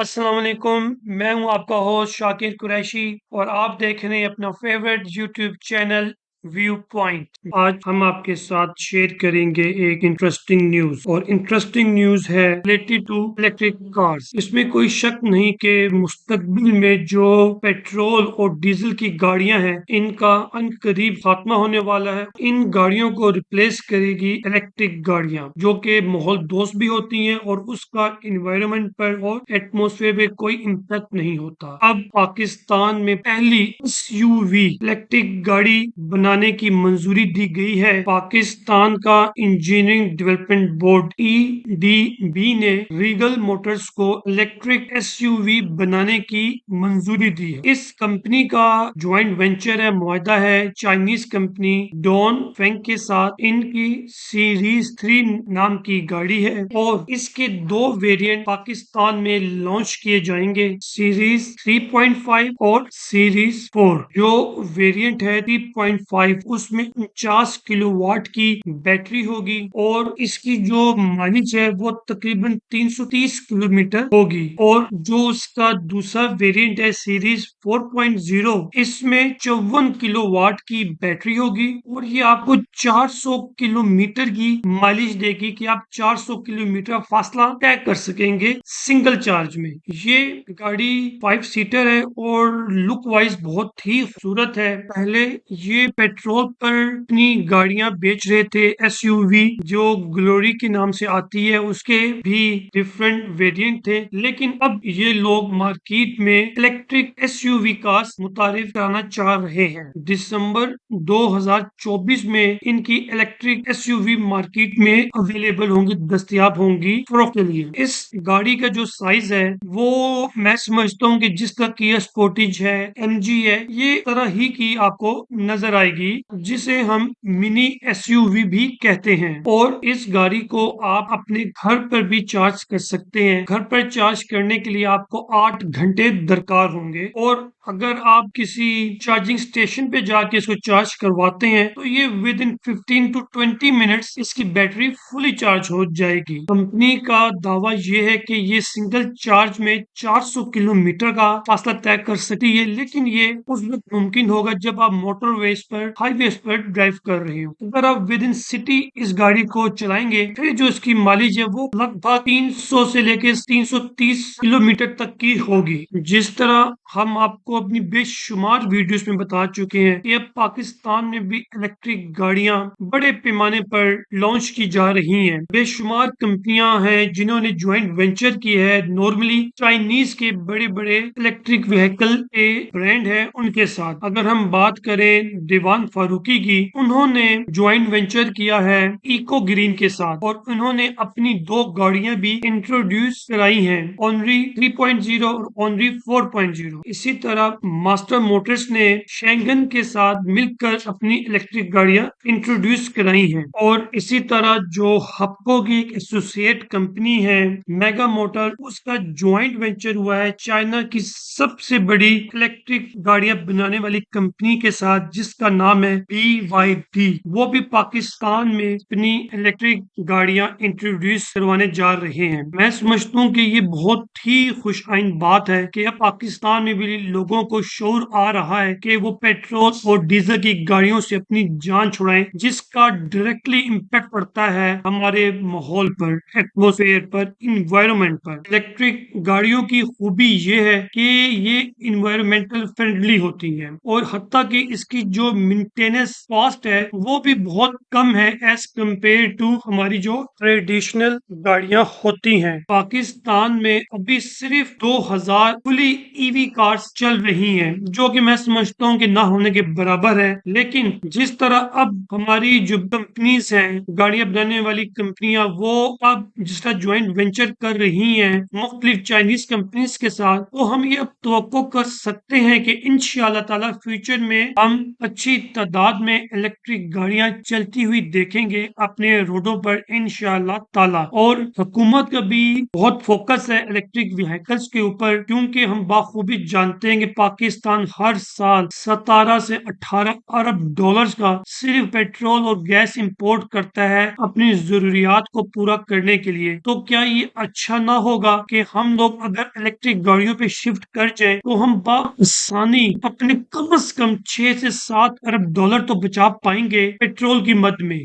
अस्सलाम वालेकुम। मैं हूं आपका होस्ट शाकिर कुरैशी और आप देख रहे हैं अपना favourite YouTube channel view point. आज हम आपके साथ शेयर करेंगे एक इंटरेस्टिंग न्यूज और इंटरेस्टिंग न्यूज है रिलेटेड टू इलेक्ट्रिक कार्स। इसमें कोई शक नहीं कि मुस्तकबिल में जो पेट्रोल और डीजल की गाड़ियां हैं इनका अनकरीब खात्मा होने वाला है। इन गाड़ियों को रिप्लेस करेगी इलेक्ट्रिक गाड़ियां जो कि माहौल दोस्त भी होती हैं और उसका इन्वायरमेंट पर और एटमॉस्फेयर पे कोई इम्पैक्ट नहीं होता। अब पाकिस्तान में पहली एसयूवी इलेक्ट्रिक गाड़ी बनाने की मंजूरी दी गई है। पाकिस्तान का इंजीनियरिंग डेवलपमेंट बोर्ड EDB ने रीगल मोटर्स को इलेक्ट्रिक एसयूवी बनाने की मंजूरी दी है। इस कंपनी का ज्वाइंट वेंचर है, मुआहदा है चाइनीज कंपनी डॉन फेंग के साथ। इनकी सीरीज 3 नाम की गाड़ी है और इसके 2 वेरिएंट पाकिस्तान में लॉन्च किए जाएंगे, सीरीज 3.5 और सीरीज 4। जो वेरिएंट है 3.5 उसमें 50 किलोवाट की बैटरी होगी और इसकी जो माइलेज है वो तकरीबन 330 किलोमीटर होगी। और जो उसका दूसरा वेरिएंट है सीरीज 4.0 इसमें 54 किलोवाट की बैटरी होगी और ये आपको 400 किलोमीटर की माइलेज देगी कि आप 400 किलोमीटर फासला तय कर सकेंगे सिंगल चार्ज में। ये गाड़ी 5 सीटर है और लुक वाइज बहुत ही खूबसूरत है। पहले ये पेट्रोल पर अपनी गाड़ियां बेच रहे थे एसयूवी जो ग्लोरी के नाम से आती है, उसके भी डिफरेंट वेरिएंट थे, लेकिन अब ये लोग मार्केट में इलेक्ट्रिक एसयूवी कार्स मुतारिफ कराना चाह रहे हैं। दिसंबर 2024 में इनकी इलेक्ट्रिक एसयूवी मार्केट में अवेलेबल होंगी, दस्तयाब होंगी फरोख्त के लिए। इस गाड़ी का जो साइज है वो मैं समझता हूँ कि जिस तरह की स्पोर्टेज है, MG है, ये तरह ही की आपको नजर आएगी, जिसे हम मिनी एसयूवी भी कहते हैं। और इस गाड़ी को आप अपने घर पर भी चार्ज कर सकते हैं। घर पर चार्ज करने के लिए आपको 8 घंटे दरकार होंगे और अगर आप किसी चार्जिंग स्टेशन पे जाके इसको चार्ज करवाते हैं तो ये विद इन 15 to 20 मिनट्स इसकी बैटरी फुली चार्ज हो जाएगी। कंपनी का दावा ये है कि ये सिंगल चार्ज में 400 किलोमीटर का फासला तय कर सकती है, लेकिन ये उस वक्त मुमकिन होगा जब आप मोटरवेज पर, हाईवेज पर ड्राइव कर रहे हो। अगर आप विद इन सिटी इस गाड़ी को चलाएंगे फिर जो इसकी माइलेज है वो लगभग 300 से लेकर 330 किलोमीटर तक की होगी। जिस तरह हम आपको अपनी बेशुमार वीडियोस में बता चुके हैं कि अब पाकिस्तान में भी इलेक्ट्रिक गाड़ियां बड़े पैमाने पर लॉन्च की जा रही हैं। बेशुमार कंपनियां हैं जिन्होंने ज्वाइंट वेंचर की है। नॉर्मली चाइनीज के बड़े बड़े इलेक्ट्रिक व्हीकल के ब्रांड है उनके साथ। अगर हम बात करें दीवान फारूकी की, उन्होंने ज्वाइंट वेंचर किया है इको ग्रीन के साथ और उन्होंने अपनी 2 गाड़ियां भी इंट्रोड्यूस कराई हैं, ऑनरी 3.0 और ऑनरी 4.0। इसी तरह मास्टर मोटर्स ने शेंगन के साथ मिलकर अपनी इलेक्ट्रिक गाड़ियां इंट्रोड्यूस कराई हैं। और इसी तरह जो हप्को की एक एसोसिएट कंपनी है मेगा मोटर, उसका ज्वाइंट वेंचर हुआ है चाइना की सबसे बड़ी इलेक्ट्रिक गाड़ियां बनाने वाली कंपनी के साथ जिसका नाम है BYD। वो भी पाकिस्तान में अपनी इलेक्ट्रिक गाड़ियां इंट्रोड्यूस करवाने जा रहे हैं। मैं समझता हूँ कि ये बहुत ही खुशआइन बात है कि अब पाकिस्तान में भी लोगों को शऊर आ रहा है कि वो पेट्रोल और डीजल की गाड़ियों से अपनी जान छुड़ाएं, जिसका डायरेक्टली इम्पैक्ट पड़ता है हमारे माहौल पर, एटमॉस्फेयर पर, इन्वायरमेंट पर। इलेक्ट्रिक गाड़ियों की खूबी ये है कि ये इन्वायरमेंटल फ्रेंडली होती है और हत्ता कि इसकी जो मेंटेनेंस कॉस्ट है वो भी बहुत कम है एज कम्पेयर टू हमारी जो ट्रेडिशनल गाड़ियां होती हैं। पाकिस्तान में अभी सिर्फ 2000 फुली EV कार्स चल रही हैं, जो कि मैं समझता हूँ कि ना होने के बराबर है। लेकिन जिस तरह अब हमारी जो कंपनीज हैं, गाड़ियां बनाने वाली कंपनियां, वो अब जिसका ज्वाइंट वेंचर कर रही हैं मुख्तलिफ चाइनीज कंपनीज के साथ, तो हम ये अब तवक्को कर सकते हैं कि इंशाअल्लाह ताला फ्यूचर में हम अच्छी تعداد میں الیکٹرک گاڑیاں چلتی ہوئی دیکھیں گے اپنے روڈوں پر انشاءاللہ تعالی. اور حکومت کا بھی بہت فوکس ہے الیکٹرک وہیکلز کے اوپر، کیونکہ ہم بخوبی جانتے ہیں کہ پاکستان ہر سال 17 سے 18 ارب ڈالرز کا صرف پیٹرول اور گیس امپورٹ کرتا ہے اپنی ضروریات کو پورا کرنے کے لیے. تو کیا یہ اچھا نہ ہوگا کہ ہم لوگ اگر الیکٹرک گاڑیوں پہ شفٹ کر جائیں تو ہم بآسانی اپنے کم از کم 6 سے 7 ارب ڈالر تو بچا پائیں گے پیٹرول کی مد میں.